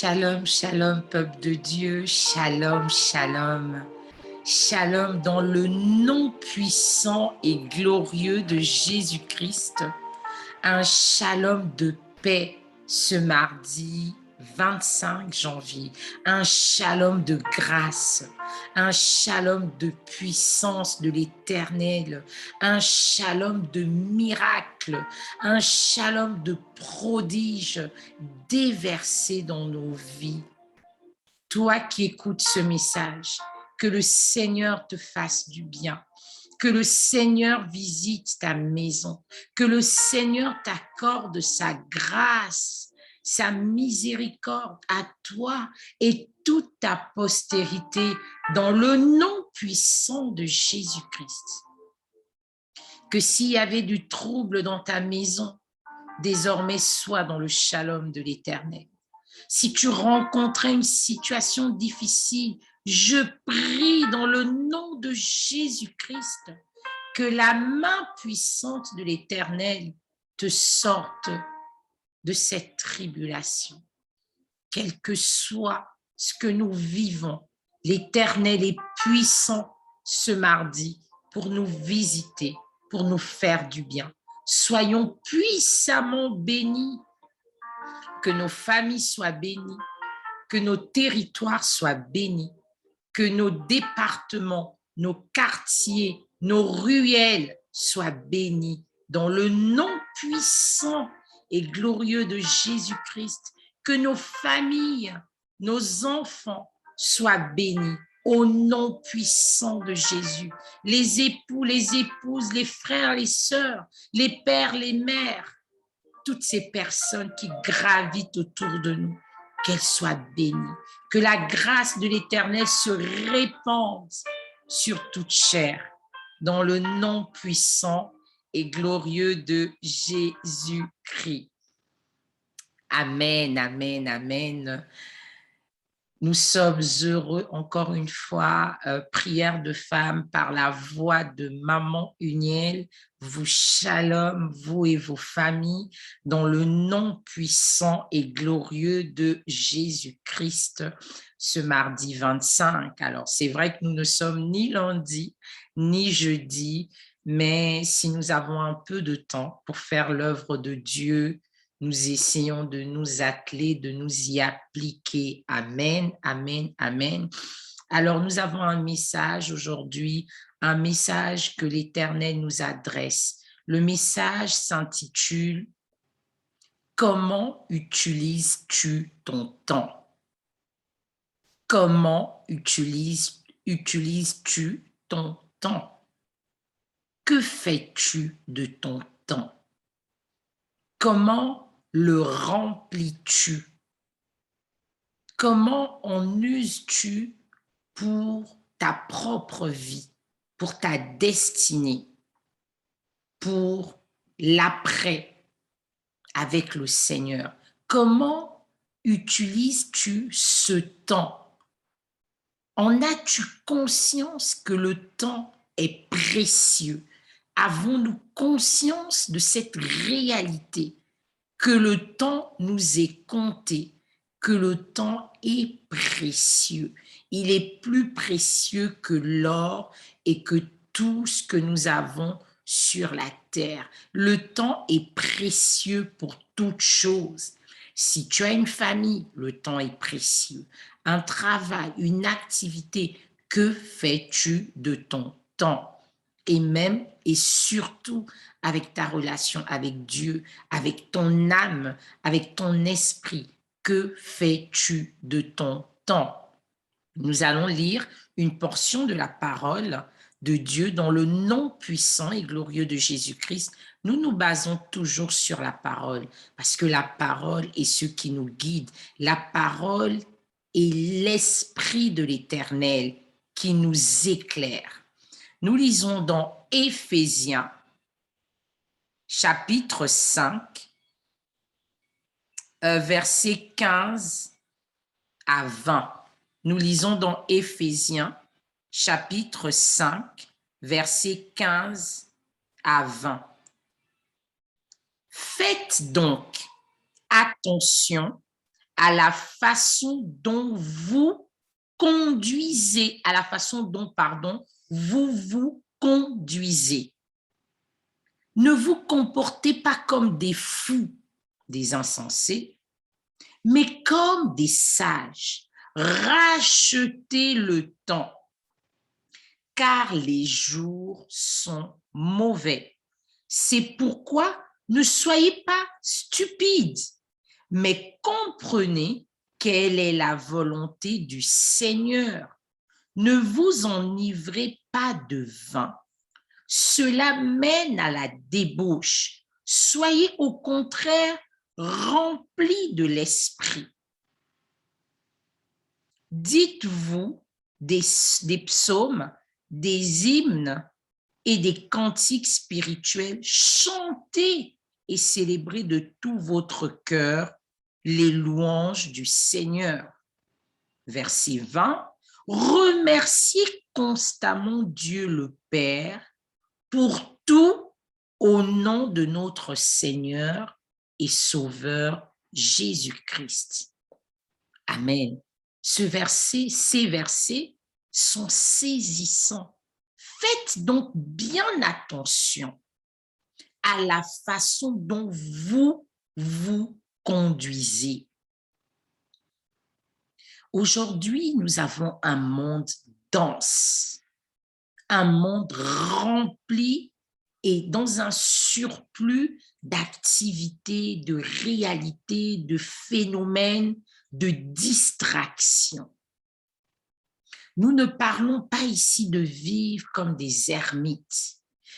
Shalom, shalom, peuple de Dieu, shalom, shalom. Shalom dans le nom puissant et glorieux de Jésus-Christ. Un shalom de paix ce mardi 25 janvier. Un shalom de grâce. Un shalom de puissance de l'Éternel. Un shalom de miracle. Un shalom de prodige déversé dans nos vies. Toi qui écoutes ce message, que le Seigneur te fasse du bien, que le Seigneur visite ta maison, que le Seigneur t'accorde sa grâce, sa miséricorde à toi et toute ta postérité dans le nom puissant de Jésus-Christ. Que s'il y avait du trouble dans ta maison, désormais sois dans le shalom de l'Éternel. Si tu rencontrais une situation difficile, je prie dans le nom de Jésus-Christ que la main puissante de l'Éternel te sorte de cette tribulation. Quel que soit ce que nous vivons, l'Éternel est puissant ce mardi pour nous visiter, pour nous faire du bien. Soyons puissamment bénis. Que nos familles soient bénies, que nos territoires soient bénis, que nos départements, nos quartiers, nos ruelles soient bénis dans le nom puissant et glorieux de Jésus-Christ, que nos familles, nos enfants soient bénis au nom puissant de Jésus. Les époux, les épouses, les frères, les sœurs, les pères, les mères, toutes ces personnes qui gravitent autour de nous, qu'elles soient bénies, que la grâce de l'Éternel se répande sur toute chair, dans le nom puissant et glorieux de Jésus-Christ. Amen, amen, amen. Nous sommes heureux, encore une fois, prière de femme par la voix de Maman Uniel. Vous shalom, vous et vos familles, dans le nom puissant et glorieux de Jésus-Christ, ce mardi 25. Alors, c'est vrai que nous ne sommes ni lundi, ni jeudi, mais si nous avons un peu de temps pour faire l'œuvre de Dieu, nous essayons de nous atteler, de nous y appliquer. Amen, amen, amen. Alors, nous avons un message aujourd'hui, un message que l'Éternel nous adresse. Le message s'intitule « Comment utilises-tu ton temps ?» Comment utilises-tu ton temps? Que fais-tu de ton temps? Comment le remplis-tu? Comment en uses-tu pour ta propre vie, pour ta destinée, pour l'après avec le Seigneur? Comment utilises-tu ce temps? En as-tu conscience que le temps est précieux? Avons-nous conscience de cette réalité? Que le temps nous est compté, que le temps est précieux. Il est plus précieux que l'or et que tout ce que nous avons sur la terre. Le temps est précieux pour toute chose. Si tu as une famille, le temps est précieux. Un travail, une activité, que fais-tu de ton temps? Et même et surtout avec ta relation avec Dieu, avec ton âme, avec ton esprit. Que fais-tu de ton temps? Nous allons lire une portion de la parole de Dieu dans le nom puissant et glorieux de Jésus-Christ. Nous nous basons toujours sur la parole parce que la parole est ce qui nous guide. La parole est l'esprit de l'Éternel qui nous éclaire. Nous lisons dans Éphésiens, chapitre 5, versets 15 à 20. Nous lisons dans Éphésiens, chapitre 5, versets 15 à 20. Faites donc attention à la façon dont vous conduisez, à la façon dont, pardon, vous vous conduisez. Ne vous comportez pas comme des fous, des insensés, mais comme des sages. Rachetez le temps, car les jours sont mauvais. C'est pourquoi ne soyez pas stupides, mais comprenez quelle est la volonté du Seigneur. Ne vous enivrez pas de vin. Cela mène à la débauche. Soyez au contraire remplis de l'esprit. Dites-vous des psaumes, des hymnes et des cantiques spirituels. Chantez et célébrez de tout votre cœur les louanges du Seigneur. Verset 20. Remerciez constamment Dieu le Père pour tout au nom de notre Seigneur et Sauveur Jésus-Christ. Amen. Ces versets sont saisissants. Faites donc bien attention à la façon dont vous vous conduisez. Aujourd'hui, nous avons un monde dense, un monde rempli et dans un surplus d'activités, de réalités, de phénomènes, de distractions. Nous ne parlons pas ici de vivre comme des ermites,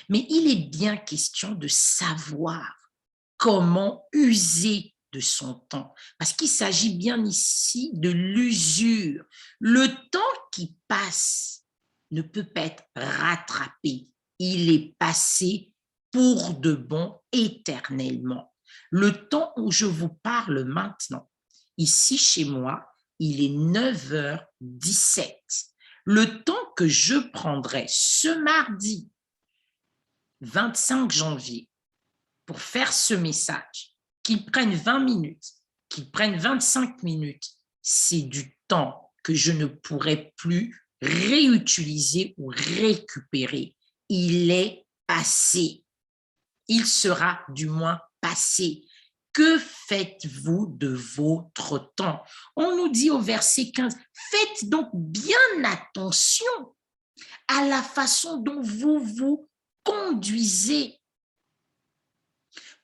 mais il est bien question de savoir comment user de son temps. Parce qu'il s'agit bien ici de l'usure. Le temps qui passe ne peut pas être rattrapé. Il est passé pour de bon éternellement. Le temps où je vous parle maintenant, ici chez moi, il est 9h17. Le temps que je prendrai ce mardi 25 janvier pour faire ce message, qu'il prenne 20 minutes, qu'il prenne 25 minutes, c'est du temps que je ne pourrai plus réutiliser ou récupérer. Il est passé. Il sera du moins passé. Que faites-vous de votre temps? On nous dit au verset 15, faites donc bien attention à la façon dont vous vous conduisez.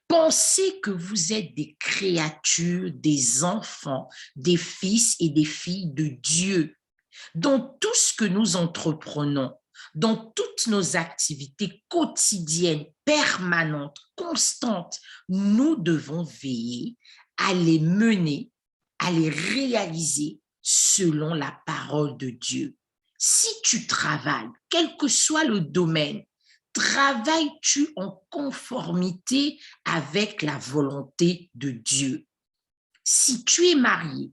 Pensez que vous êtes des créatures, des enfants, des fils et des filles de Dieu. Dans tout ce que nous entreprenons, dans toutes nos activités quotidiennes, permanentes, constantes, nous devons veiller à les mener, à les réaliser selon la parole de Dieu. Si tu travailles, quel que soit le domaine, travailles-tu en conformité avec la volonté de Dieu? Si tu es marié,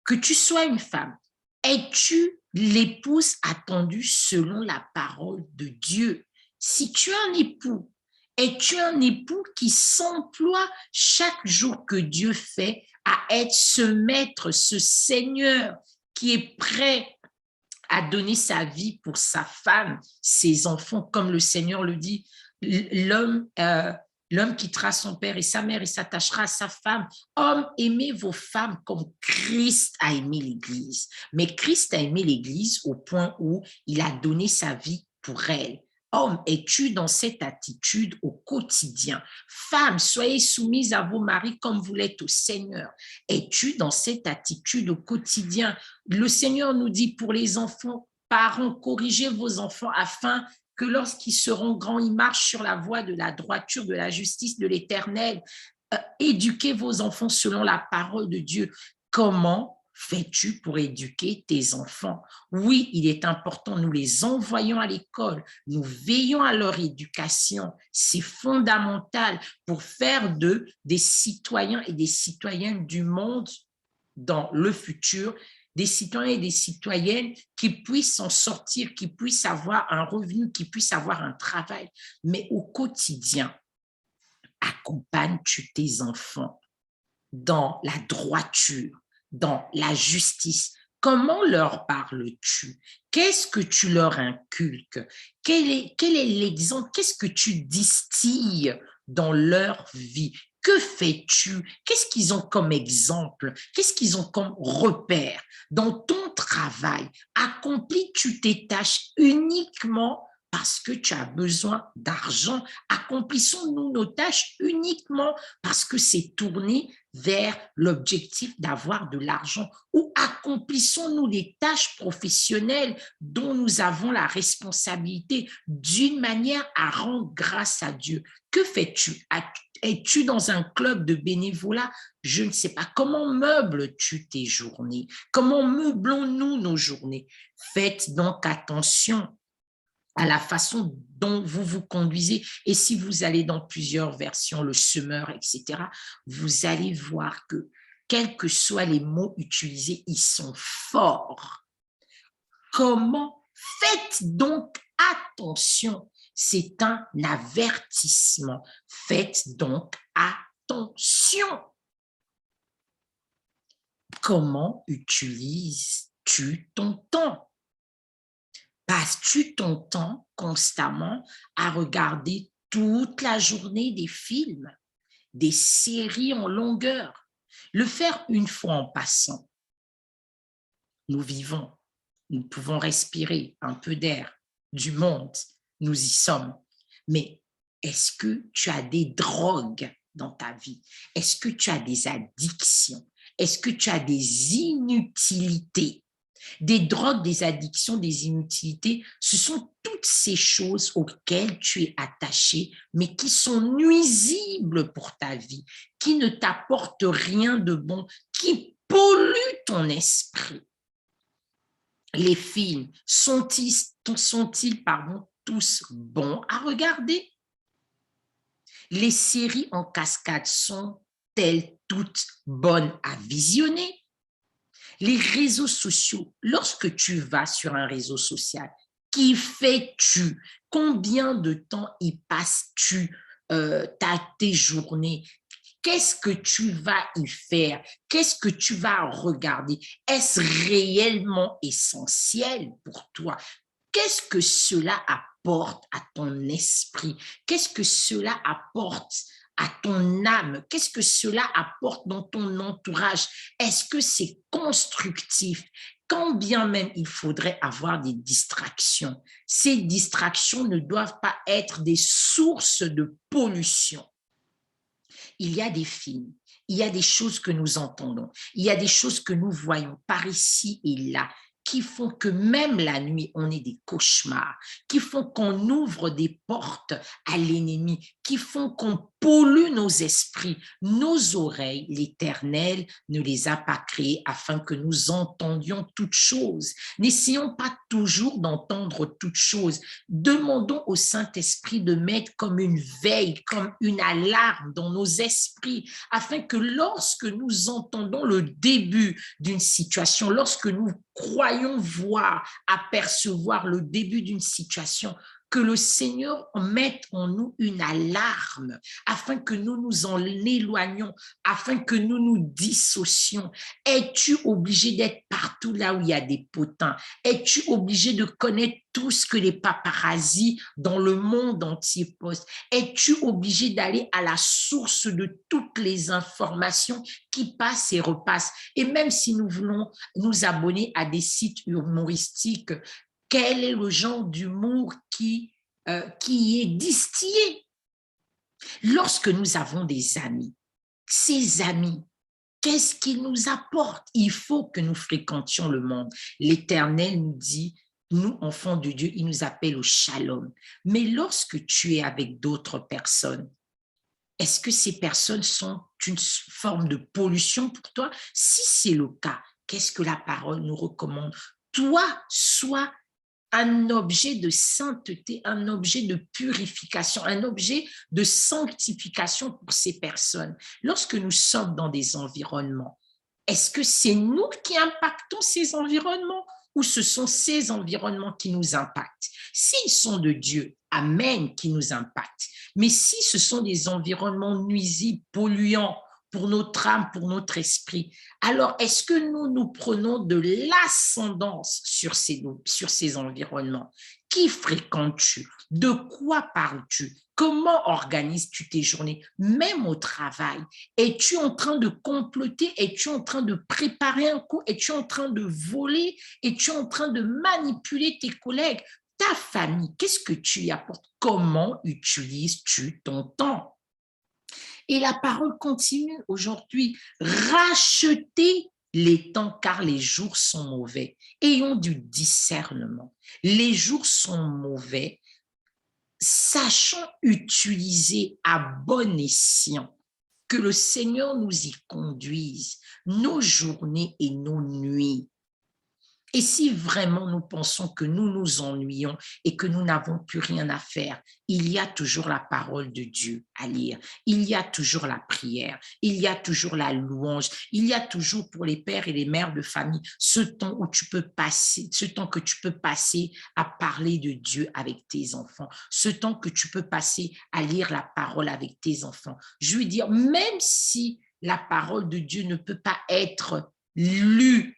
que tu sois une femme, es-tu l'épouse attendue selon la parole de Dieu? Si tu es un époux, es-tu un époux qui s'emploie chaque jour que Dieu fait à être ce maître, ce Seigneur qui est prêt à donner sa vie pour sa femme, ses enfants, comme le Seigneur le dit, l'homme quittera son père et sa mère et s'attachera à sa femme. Hommes, aimez vos femmes comme Christ a aimé l'Église. Mais Christ a aimé l'Église au point où il a donné sa vie pour elle. Homme, es-tu dans cette attitude au quotidien? Femme, soyez soumise à vos maris comme vous l'êtes au Seigneur. Es-tu dans cette attitude au quotidien? Le Seigneur nous dit pour les enfants, parents, corrigez vos enfants afin que lorsqu'ils seront grands, ils marchent sur la voie de la droiture, de la justice, de l'Éternel. Éduquez vos enfants selon la parole de Dieu. Comment fais-tu pour éduquer tes enfants? Oui, il est important, nous les envoyons à l'école, nous veillons à leur éducation. C'est fondamental pour faire d'eux des citoyens et des citoyennes du monde dans le futur, des citoyens et des citoyennes qui puissent s'en sortir, qui puissent avoir un revenu, qui puissent avoir un travail. Mais au quotidien, accompagnes-tu tes enfants? dans la droiture, dans la justice. Comment leur parles-tu? Qu'est-ce que tu leur inculques? Quel est l'exemple? Qu'est-ce que tu distilles dans leur vie? Que fais-tu? Qu'est-ce qu'ils ont comme exemple? Qu'est-ce qu'ils ont comme repère? Dans ton travail, accomplis-tu tes tâches uniquement parce que tu as besoin d'argent? Accomplissons-nous nos tâches uniquement parce que c'est tourné vers l'objectif d'avoir de l'argent, ou accomplissons-nous les tâches professionnelles dont nous avons la responsabilité d'une manière à rendre grâce à Dieu? Que fais-tu? Es-tu dans un club de bénévolat? Je ne sais pas. Comment meubles-tu tes journées? Comment meublons-nous nos journées? Faites donc attention à la façon dont vous vous conduisez. Et si vous allez dans plusieurs versions, le semeur, etc., vous allez voir que, quels que soient les mots utilisés, ils sont forts. Comment? Faites donc attention. C'est un avertissement. Faites donc attention. Comment utilises-tu ton temps? Passes-tu ton temps constamment à regarder toute la journée des films, des séries en longueur? Le faire une fois en passant. Nous vivons, nous pouvons respirer un peu d'air, du monde, nous y sommes. Mais est-ce que tu as des drogues dans ta vie? Est-ce que tu as des addictions? Est-ce que tu as des inutilités? Des drogues, des addictions, des inutilités, ce sont toutes ces choses auxquelles tu es attaché, mais qui sont nuisibles pour ta vie, qui ne t'apportent rien de bon, qui polluent ton esprit. Les films sont-ils tous bons à regarder? Les séries en cascade sont-elles toutes bonnes à visionner? Les réseaux sociaux, lorsque tu vas sur un réseau social, qui fais-tu? Combien de temps y passes-tu tes journées? Qu'est-ce que tu vas y faire? Qu'est-ce que tu vas regarder? Est-ce réellement essentiel pour toi? Qu'est-ce que cela apporte à ton esprit? Qu'est-ce que cela apporte à ton âme? Qu'est-ce que cela apporte dans ton entourage? Est-ce que c'est constructif? Quand bien même il faudrait avoir des distractions, ces distractions ne doivent pas être des sources de pollution. Il y a des films, il y a des choses que nous entendons, il y a des choses que nous voyons par ici et là, qui font que même la nuit, on ait des cauchemars, qui font qu'on ouvre des portes à l'ennemi, qui font qu'on pollue nos esprits, nos oreilles. L'Éternel ne les a pas créées afin que nous entendions toutes choses. N'essayons pas toujours d'entendre toutes choses. Demandons au Saint-Esprit de mettre comme une veille, comme une alarme dans nos esprits, afin que lorsque nous entendons le début d'une situation, lorsque nous croyons voir, apercevoir le début d'une situation, que le Seigneur mette en nous une alarme afin que nous nous en éloignions, afin que nous nous dissocions. Es-tu obligé d'être partout là où il y a des potins? Es-tu obligé de connaître tout ce que les paparazzis dans le monde entier postent? Es-tu obligé d'aller à la source de toutes les informations qui passent et repassent? Et même si nous voulons nous abonner à des sites humoristiques, quel est le genre d'humour qui est distillé? Lorsque nous avons des amis, ces amis, qu'est-ce qu'ils nous apportent? Il faut que nous fréquentions le monde. L'Éternel nous dit, nous, enfants de Dieu, il nous appelle au shalom. Mais lorsque tu es avec d'autres personnes, est-ce que ces personnes sont une forme de pollution pour toi? Si c'est le cas, qu'est-ce que la parole nous recommande? Toi, sois un objet de sainteté, un objet de purification, un objet de sanctification pour ces personnes. Lorsque nous sommes dans des environnements, est-ce que c'est nous qui impactons ces environnements ou ce sont ces environnements qui nous impactent? S'ils sont de Dieu, amen, qui nous impactent. Mais si ce sont des environnements nuisibles, polluants, pour notre âme, pour notre esprit. Alors, est-ce que nous prenons de l'ascendance sur ces environnements? Qui fréquentes-tu? De quoi parles-tu? Comment organises-tu tes journées? Même au travail, es-tu en train de comploter? Es-tu en train de préparer un coup? Es-tu en train de voler? Es-tu en train de manipuler tes collègues? Ta famille, qu'est-ce que tu y apportes? Comment utilises-tu ton temps? Et la parole continue aujourd'hui. Rachetez les temps car les jours sont mauvais. Ayons du discernement. Les jours sont mauvais. Sachons utiliser à bon escient, que le Seigneur nous y conduise, nos journées et nos nuits. Et si vraiment nous pensons que nous nous ennuyons et que nous n'avons plus rien à faire, il y a toujours la parole de Dieu à lire, il y a toujours la prière, il y a toujours la louange, il y a toujours pour les pères et les mères de famille ce temps où tu peux passer, ce temps que tu peux passer à parler de Dieu avec tes enfants, ce temps que tu peux passer à lire la parole avec tes enfants. Je veux dire, même si la parole de Dieu ne peut pas être lue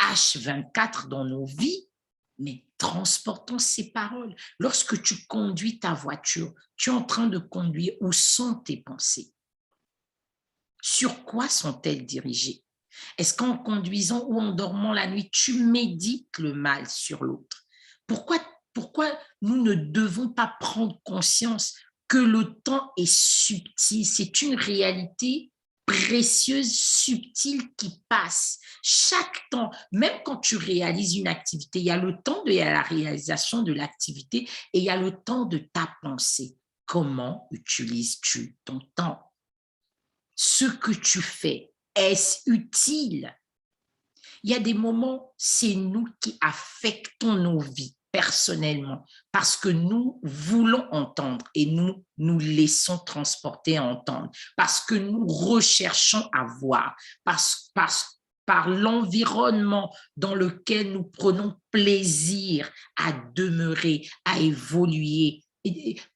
H24 dans nos vies, mais transportons ces paroles. Lorsque tu conduis ta voiture, tu es en train de conduire, où sont tes pensées? Sur quoi sont-elles dirigées? Est-ce qu'en conduisant ou en dormant la nuit, tu médites le mal sur l'autre? Pourquoi nous ne devons pas prendre conscience que le temps est subtil? C'est une réalité précieuse, subtile qui passe. Chaque temps, même quand tu réalises une activité, il y a le temps de la réalisation de l'activité et il y a le temps de ta pensée. Comment utilises-tu ton temps? Ce que tu fais, est-ce utile? Il y a des moments, c'est nous qui affectons nos vies personnellement parce que nous voulons entendre et nous nous laissons transporter à entendre, parce que nous recherchons à voir, par l'environnement dans lequel nous prenons plaisir à demeurer, à évoluer,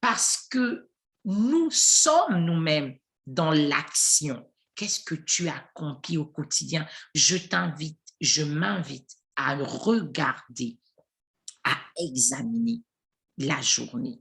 parce que nous sommes nous-mêmes dans l'action. Qu'est-ce que tu accomplis au quotidien? Je m'invite à regarder, à examiner la journée.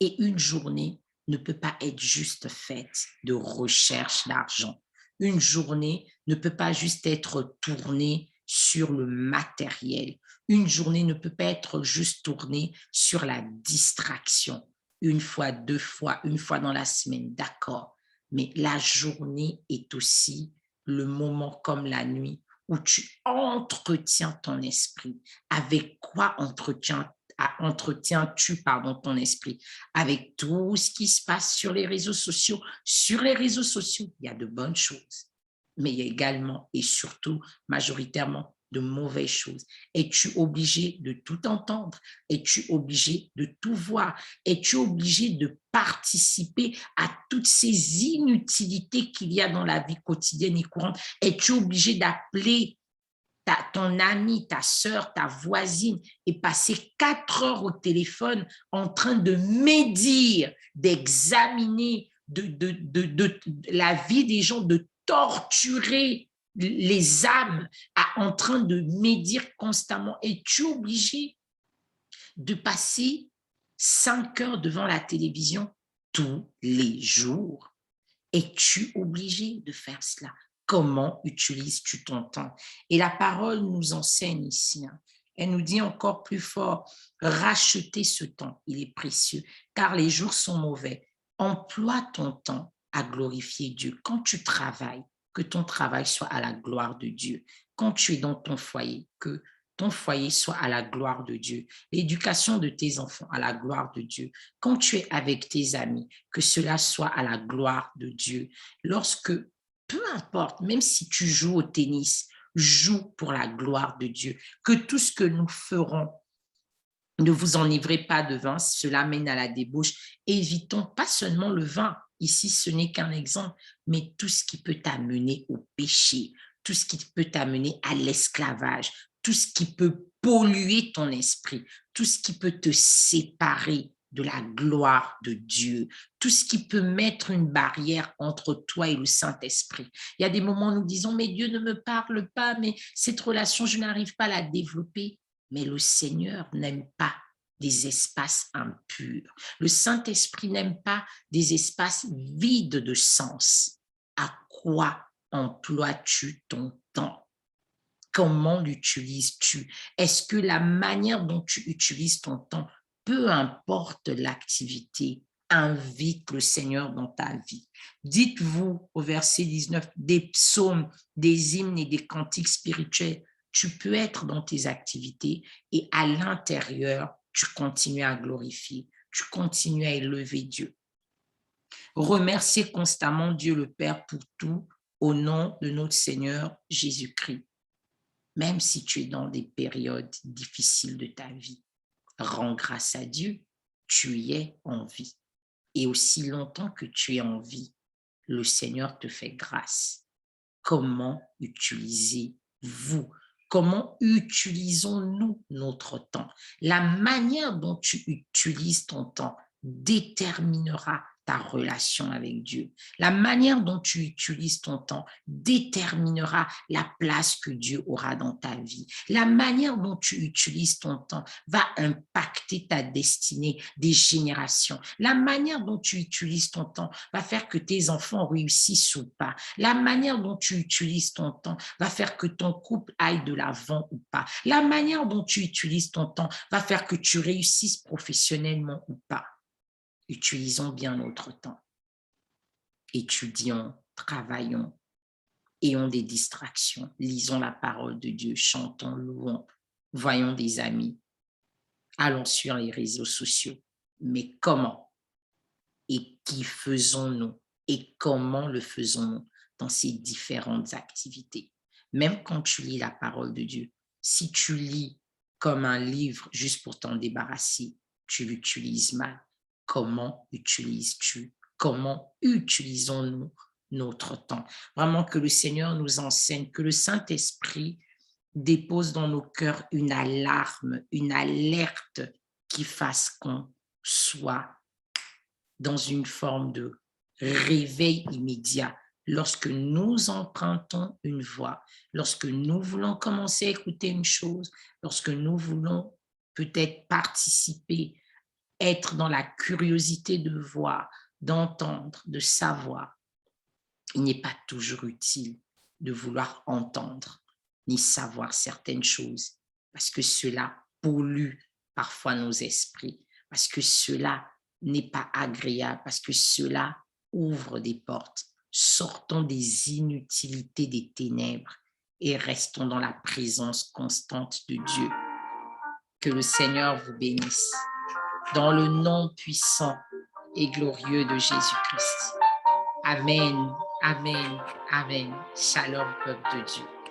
Et une journée ne peut pas être juste faite de recherche d'argent. Une journée ne peut pas juste être tournée sur le matériel. Une journée ne peut pas être juste tournée sur la distraction. Une fois, deux fois, une fois dans la semaine, d'accord. Mais la journée est aussi le moment comme la nuit où tu entretiens ton esprit. Avec quoi entretiens-tu ton esprit? Avec tout ce qui se passe sur les réseaux sociaux. Sur les réseaux sociaux, il y a de bonnes choses, mais il y a également et surtout, majoritairement, de mauvaises choses. Es-tu obligé de tout entendre? Es-tu obligé de tout voir? Es-tu obligé de participer à toutes ces inutilités qu'il y a dans la vie quotidienne et courante? Es-tu obligé d'appeler ton ami, ta sœur, ta voisine et passer 4 heures au téléphone en train de médire, d'examiner de la vie des gens, de torturer les âmes en train de médire constamment? Es-tu obligé de passer 5 heures devant la télévision tous les jours? Es-tu obligé de faire cela? Comment utilises-tu ton temps? Et la parole nous enseigne ici. Elle nous dit encore plus fort, rachetez ce temps, il est précieux, car les jours sont mauvais. Emploie ton temps à glorifier Dieu. Quand tu travailles, que ton travail soit à la gloire de Dieu. Quand tu es dans ton foyer, que ton foyer soit à la gloire de Dieu. L'éducation de tes enfants à la gloire de Dieu. Quand tu es avec tes amis, que cela soit à la gloire de Dieu. Lorsque, peu importe, même si tu joues au tennis, joue pour la gloire de Dieu. Que tout ce que nous ferons, ne vous enivrez pas de vin, cela mène à la débauche. Évitons pas seulement le vin, ici ce n'est qu'un exemple, mais tout ce qui peut t'amener au péché, tout ce qui peut t'amener à l'esclavage, tout ce qui peut polluer ton esprit, tout ce qui peut te séparer de la gloire de Dieu, tout ce qui peut mettre une barrière entre toi et le Saint-Esprit. Il y a des moments où nous disons, mais Dieu ne me parle pas, mais cette relation, je n'arrive pas à la développer. Mais le Seigneur n'aime pas des espaces impurs. Le Saint-Esprit n'aime pas des espaces vides de sens. À quoi emploies-tu ton temps? Comment l'utilises-tu? Est-ce que la manière dont tu utilises ton temps, peu importe l'activité, invite le Seigneur dans ta vie? Dites-vous au verset 19, des psaumes, des hymnes et des cantiques spirituels, tu peux être dans tes activités et à l'intérieur, tu continues à glorifier, tu continues à élever Dieu. Remerciez constamment Dieu le Père pour tout au nom de notre Seigneur Jésus-Christ. Même si tu es dans des périodes difficiles de ta vie, rends grâce à Dieu, tu y es en vie. Et aussi longtemps que tu es en vie, le Seigneur te fait grâce. Comment utilisez-vous? Comment utilisons-nous notre temps? La manière dont tu utilises ton temps déterminera ta relation avec Dieu. La manière dont tu utilises ton temps déterminera la place que Dieu aura dans ta vie. La manière dont tu utilises ton temps va impacter ta destinée des générations. La manière dont tu utilises ton temps va faire que tes enfants réussissent ou pas. La manière dont tu utilises ton temps va faire que ton couple aille de l'avant ou pas. La manière dont tu utilises ton temps va faire que tu réussisses professionnellement ou pas. Utilisons bien notre temps. Étudions, travaillons, ayons des distractions, lisons la parole de Dieu, chantons, louons, voyons des amis, allons sur les réseaux sociaux. Mais comment et qui faisons-nous et comment le faisons-nous dans ces différentes activités? Même quand tu lis la parole de Dieu, si tu lis comme un livre juste pour t'en débarrasser, tu l'utilises mal. Comment utilises-tu? Comment utilisons-nous notre temps? Vraiment que le Seigneur nous enseigne, que le Saint-Esprit dépose dans nos cœurs une alarme, une alerte qui fasse qu'on soit dans une forme de réveil immédiat lorsque nous empruntons une voie, lorsque nous voulons commencer à écouter une chose, lorsque nous voulons peut-être participer, être dans la curiosité de voir, d'entendre, de savoir. Il n'est pas toujours utile de vouloir entendre ni savoir certaines choses parce que cela pollue parfois nos esprits, parce que cela n'est pas agréable, parce que cela ouvre des portes. Sortons des inutilités des ténèbres et restons dans la présence constante de Dieu. Que le Seigneur vous bénisse. Dans le nom puissant et glorieux de Jésus-Christ. Amen, amen, amen. Shalom, peuple de Dieu.